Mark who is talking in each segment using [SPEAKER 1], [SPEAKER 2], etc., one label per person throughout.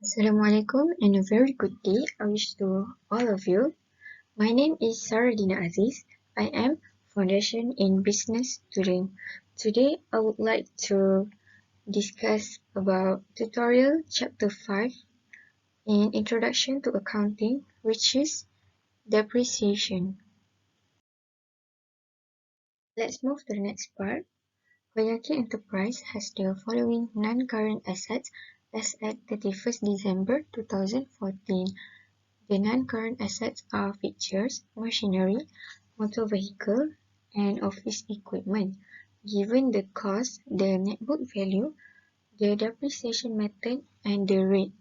[SPEAKER 1] Assalamualaikum and a very good day I wish to all of you. My name is Saradina Aziz. I am Foundation in Business student. Today I would like to discuss about tutorial chapter 5 in Introduction to Accounting, which is depreciation. Let's move to the next part. Koyaki Enterprise has the following non-current assets as at 31st December 2014. The non-current assets are fixtures, machinery, motor vehicle, and office equipment. Given the cost, the net book value, the depreciation method, and the rate.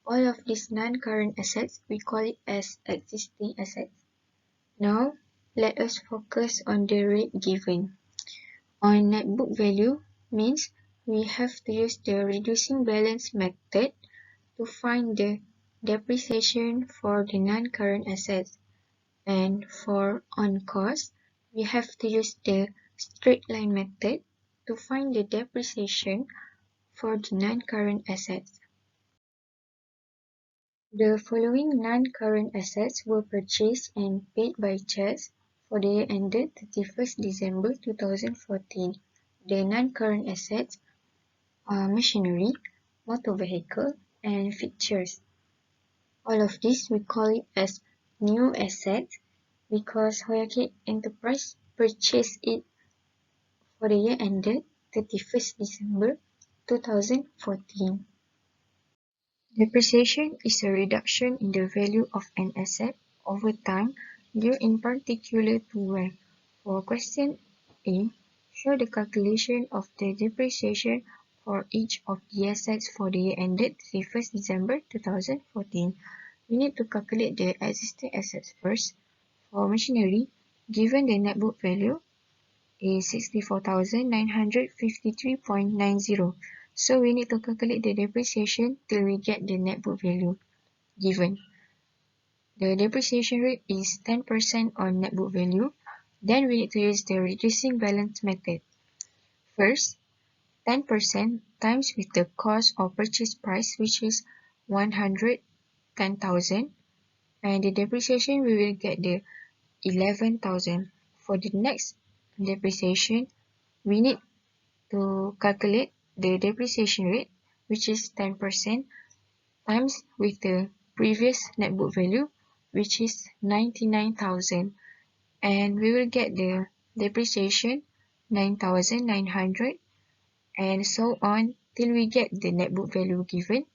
[SPEAKER 1] All of these non-current assets, we call it as existing assets. Now, let us focus on the rate given. On net book value means we have to use the reducing balance method to find the depreciation for the non-current assets. And for on cost, we have to use the straight line method to find the depreciation for the non-current assets. The following non-current assets were purchased and paid by checks for the year ended 31st December 2014. The non-current assets are machinery, motor vehicle, and fixtures. All of this we call it as new assets because Koyaki Enterprise purchased it for the year ended 31st December 2014. Depreciation is a reduction in the value of an asset over time due in particular to where. For question A, show the calculation of the depreciation for each of the assets for the year ended 31st December 2014. We need to calculate the existing assets first. For machinery, given the net book value is 64,953.90. So we need to calculate the depreciation till we get the net book value given. The depreciation rate is 10% on net book value. Then we need to use the reducing balance method. First, 10% times with the cost or purchase price, which is 110,000, and the depreciation we will get the 11,000. For the next depreciation, we need to calculate the depreciation rate, which is 10%, times with the previous net book value, which is 99,000, and we will get the depreciation 9,900, and so on till we get the net book value given,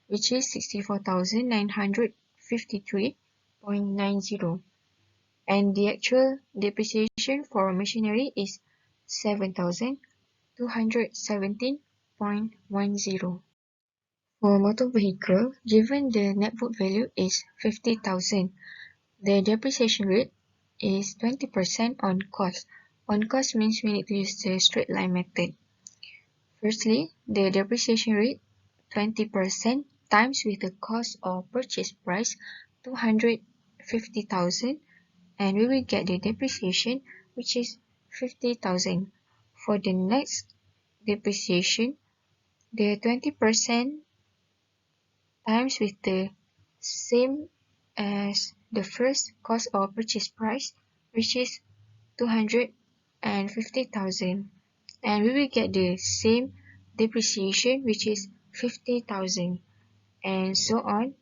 [SPEAKER 1] which is 64,953.90. And the actual depreciation for machinery is 7,217.10. For motor vehicle, given the net book value is 50,000, the depreciation rate is 20% on cost. On cost means we need to use the straight line method. Firstly, the depreciation rate 20% times with the cost or purchase price 250,000, and we will get the depreciation, which is 50,000. For the next depreciation, the 20% times with the same as the first cost or purchase price, which is 250,000, and we will get the same depreciation, which is 50,000, and so on.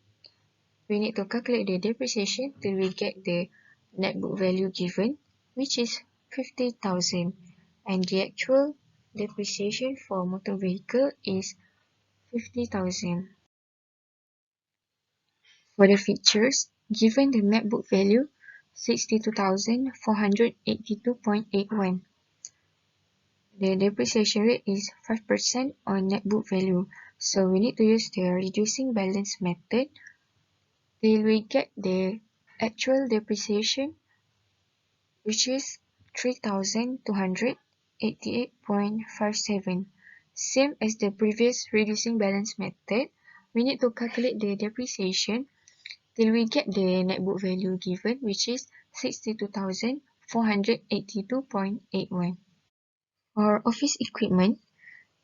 [SPEAKER 1] We need to calculate the depreciation till we get the net book value given, which is 50,000, and the actual depreciation for motor vehicle is 50,000. For the fixtures, given the net book value 62,482.81, the depreciation rate is 5% on net book value, so we need to use the reducing balance method till we get the actual depreciation, which is 3,288.57. Same as the previous reducing balance method, we need to calculate the depreciation till we get the net book value given, which is 62,482.81. For office equipment,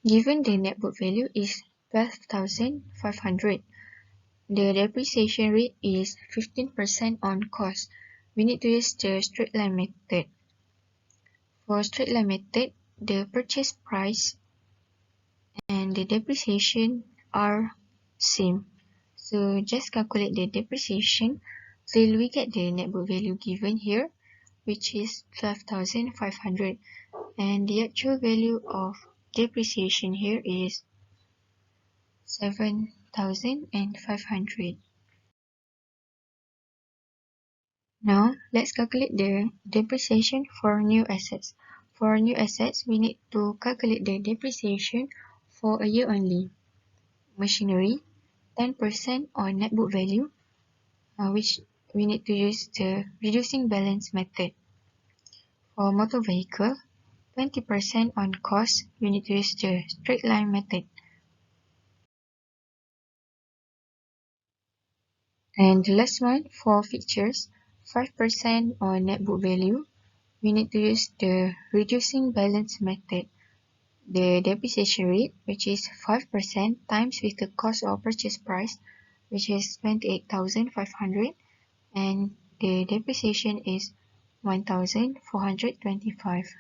[SPEAKER 1] given the net book value is 12,500. The depreciation rate is 15% on cost. We need to use the straight line method. For straight line method, the purchase price and the depreciation are same. So just calculate the depreciation till we get the net book value given here, which is 12,500, and the actual value of depreciation here is 7,500. Now let's calculate the depreciation for new assets. For new assets, we need to calculate the depreciation for a year only. Machinery, 10% on net book value, which we need to use the reducing balance method. For motor vehicle, 20% on cost, we need to use the straight line method. And the last one, for fixtures, 5% on net book value, we need to use the reducing balance method. The depreciation rate, which is 5% times with the cost or purchase price, which is 28,500, and the depreciation is 1,425.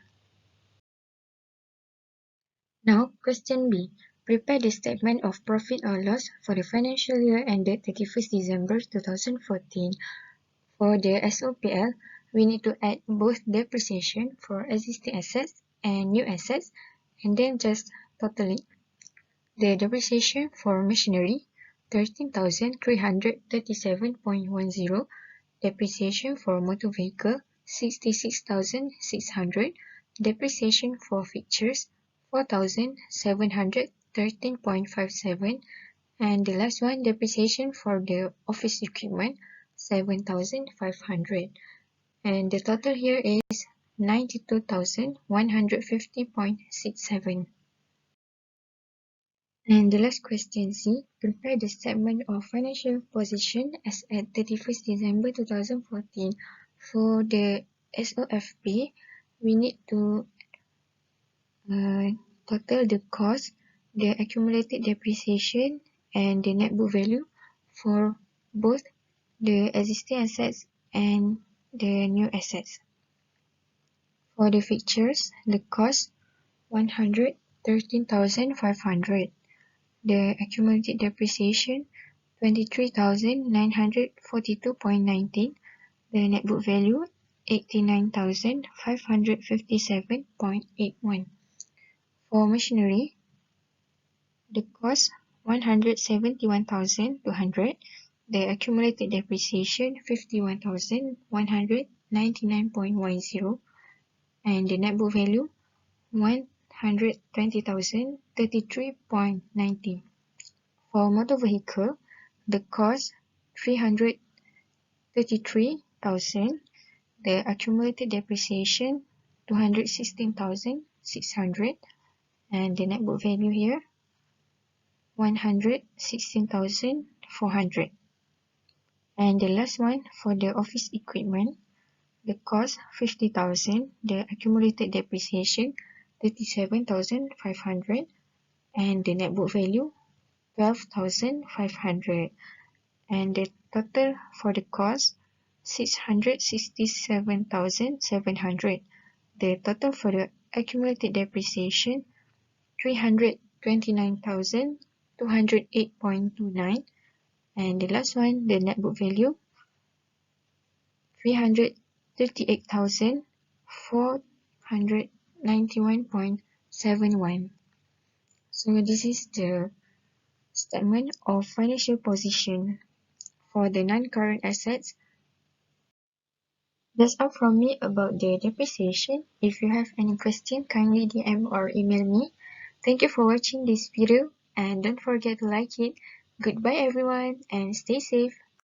[SPEAKER 1] Now, question B. Prepare the statement of profit or loss for the financial year ended 31st December 2014. For the SOPL, we need to add both depreciation for existing assets and new assets, and then just total it. The depreciation for machinery, 13,337.10. Depreciation for motor vehicle, 66,600. Depreciation for fixtures, 4,713.57. And the last one, depreciation for the office equipment, 7,500. And the total here is 92,150.67. And the last question C. Prepare the statement of financial position as at 31st December 2014. For the SOFP, we need to total the cost, the accumulated depreciation, and the net book value for both the existing assets and the new assets. For the fixtures, the cost 113,500. The accumulated depreciation 23,942.19. The net book value 89,557.81. For machinery, the cost 171,200. The accumulated depreciation 51,199.10, and the net book value 120,033.19. For motor vehicle, the cost 333,000. The accumulated depreciation 216,600, and the net book value here 116,400. And the last one, for the office equipment, the cost 50,000. The accumulated depreciation 37,500, and the net book value 12,500. And the total for the cost 667,700. The total for the accumulated depreciation 329,208.29, and the last one, the net book value 338,491.71. So this is the statement of financial position for the non-current assets. That's all from me about the depreciation. If you have any question, kindly DM or email me. Thank you for watching this video, and don't forget to like it. Goodbye everyone, and stay safe.